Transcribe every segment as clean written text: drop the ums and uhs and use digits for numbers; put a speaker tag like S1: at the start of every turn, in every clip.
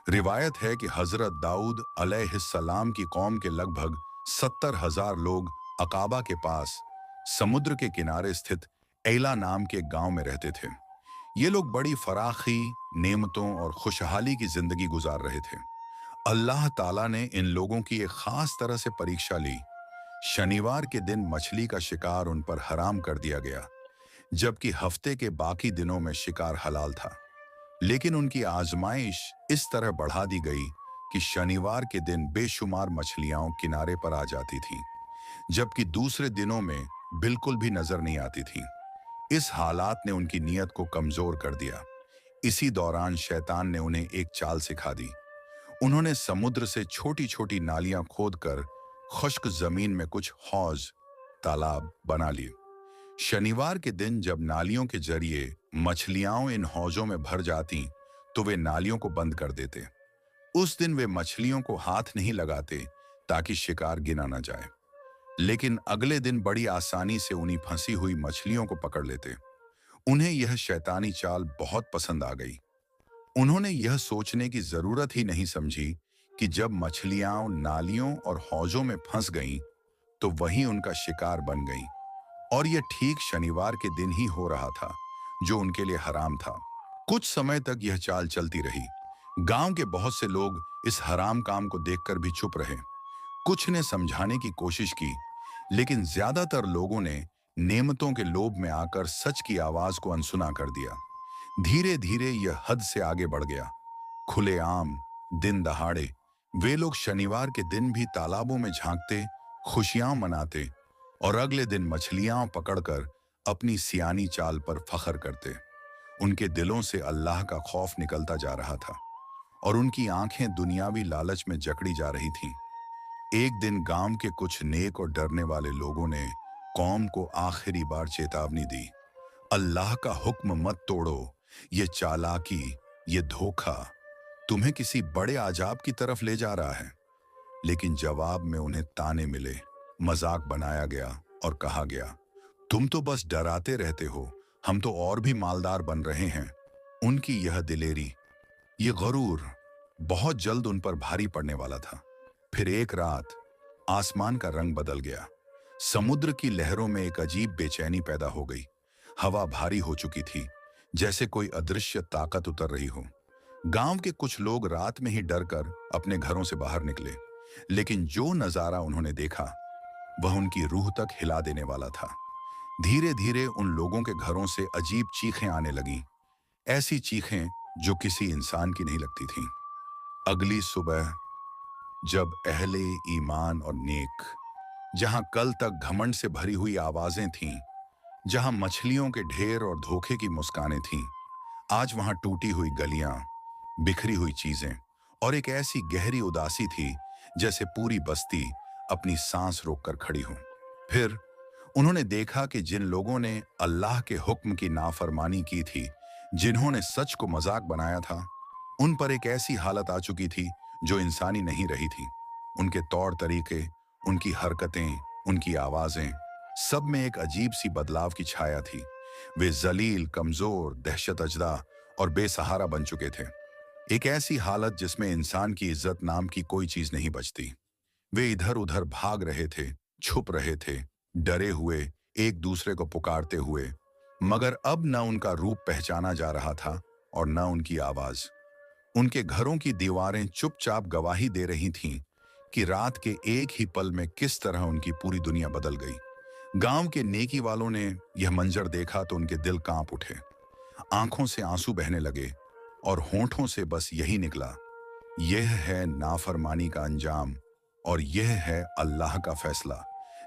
S1: रिवायत है कि हजरत दाऊद अलैहिस्सलाम की कौम के लगभग 70,000 लोग अकाबा के पास समुद्र के किनारे स्थित एला नाम के गांव में रहते थे। ये लोग बड़ी फराखी, नेमतों और खुशहाली की जिंदगी गुजार रहे थे। अल्लाह ताला ने इन लोगों की एक खास तरह से परीक्षा ली। शनिवार के दिन मछली का शिकार उन पर हराम कर दिया गया, जबकि हफ्ते के बाकी दिनों में शिकार हलाल था। लेकिन उनकी आजमाइश इस तरह बढ़ा दी गई कि शनिवार के दिन बेशुमार मछलियां किनारे पर आ जाती थीं, जबकि दूसरे दिनों में बिल्कुल भी नजर नहीं आती थीं। इस हालात ने उनकी नीयत को कमजोर कर दिया। इसी दौरान शैतान ने उन्हें एक चाल सिखा दी। उन्होंने समुद्र से छोटी छोटी नालियां खोदकर खुश्क जमीन में कुछ हौज, तालाब बना लिए। शनिवार के दिन जब नालियों के जरिए मछलियां इन हौजों में भर जाती, तो वे नालियों को बंद कर देते। उस दिन वे मछलियों को हाथ नहीं लगाते ताकि शिकार गिना न जाए, लेकिन अगले दिन बड़ी आसानी से उन्हीं फंसी हुई मछलियों को पकड़ लेते। उन्हें यह शैतानी चाल बहुत पसंद आ गई। उन्होंने यह सोचने की जरूरत ही नहीं समझी कि जब मछलियां नालियों और हौजों में फंस गईं, तो वही उनका शिकार बन गईं। और यह ठीक शनिवार के दिन ही हो रहा था, जो उनके लिए हराम था। कुछ समय तक यह चाल चलती रही। गांव के बहुत से लोग इस हराम काम को देखकर भी चुप रहे। कुछ ने समझाने की कोशिश की, लेकिन ज्यादातर लोगों ने नेमतों के लोभ में आकर सच की आवाज को अनसुना कर दिया। धीरे धीरे यह हद से आगे बढ़ गया। खुलेआम, दिन दहाड़े वे लोग शनिवार के दिन भी तालाबों में झांकते, खुशियां मनाते और अगले दिन मछलियां पकड़कर अपनी सियानी चाल पर फख्र करते। उनके दिलों से अल्लाह का खौफ निकलता जा रहा था और उनकी आंखें दुनियावी लालच में जकड़ी जा रही थीं। एक दिन गांव के कुछ नेक और डरने वाले लोगों ने कौम को आखिरी बार चेतावनी दी, अल्लाह का हुक्म मत तोड़ो। ये चालाकी, ये धोखा तुम्हें किसी बड़े आजाब की तरफ ले जा रहा है। लेकिन जवाब में उन्हें ताने मिले, मजाक बनाया गया और कहा गया, तुम तो बस डराते रहते हो, हम तो और भी मालदार बन रहे हैं। उनकी यह दिलेरी, ये गरूर बहुत जल्द उन पर भारी पड़ने वाला था। फिर एक रात आसमान का रंग बदल गया। समुद्र की लहरों में एक अजीब बेचैनी पैदा हो गई। हवा भारी हो चुकी थी, जैसे कोई अदृश्य ताकत उतर रही हो। गांव के कुछ लोग रात में ही डरकर अपने घरों से बाहर निकले, लेकिन जो नजारा उन्होंने देखा वह उनकी रूह तक हिला देने वाला था। धीरे धीरे उन लोगों के घरों से अजीब चीखें आने लगीं, ऐसी चीखें जो किसी इंसान की नहीं लगती थीं। अगली सुबह जब अहले ईमान और नेक, जहां कल तक घमंड से भरी हुई आवाजें थीं, जहां मछलियों के ढेर और धोखे की मुस्कानें थीं, आज वहां टूटी हुई गलियां, बिखरी हुई चीजें और एक ऐसी गहरी उदासी थी जैसे पूरी बस्ती अपनी सांस रोककर खड़ी हो। फिर उन्होंने देखा कि जिन लोगों ने अल्लाह के हुक्म की नाफरमानी की थी, जिन्होंने सच को मजाक बनाया था, उन पर एक ऐसी हालत आ चुकी थी जो इंसानी नहीं रही थी। उनके तौर तरीके, उनकी हरकतें, उनकी आवाजें, सब में एक अजीब सी बदलाव की छाया थी। वे जलील, कमजोर, दहशत अजदा और बेसहारा बन चुके थे। एक ऐसी हालत जिसमें इंसान की इज्जत नाम की कोई चीज नहीं बचती। वे इधर उधर भाग रहे थे, छुप रहे थे, डरे हुए, एक दूसरे को पुकारते हुए, मगर अब न उनका रूप पहचाना जा रहा था और न उनकी आवाज। उनके घरों की दीवारें चुपचाप गवाही दे रही थीं कि रात के एक ही पल में किस तरह उनकी पूरी दुनिया बदल गई। गांव के नेकी वालों ने यह मंजर देखा तो उनके दिल कांप उठे, आंखों से आंसू बहने लगे और होंठों से बस यही निकला, यह है नाफरमानी का अंजाम और यह है अल्लाह का फैसला,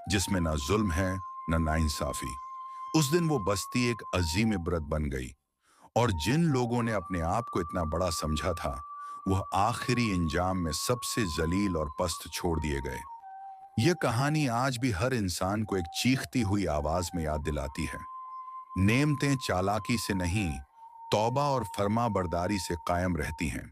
S1: जिसमें ना जुल्म है न नाइंसाफी। उस दिन वो बस्ती एक अजीम इबरत बन गई और जिन लोगों ने अपने आप को इतना बड़ा समझा था, वह आखिरी इंजाम में सबसे जलील और पस्त छोड़ दिए गए। यह कहानी आज भी हर इंसान को एक चीखती हुई आवाज में याद दिलाती है, नेमतें चालाकी से नहीं, तौबा और फर्मा बरदारी से कायम रहती हैं।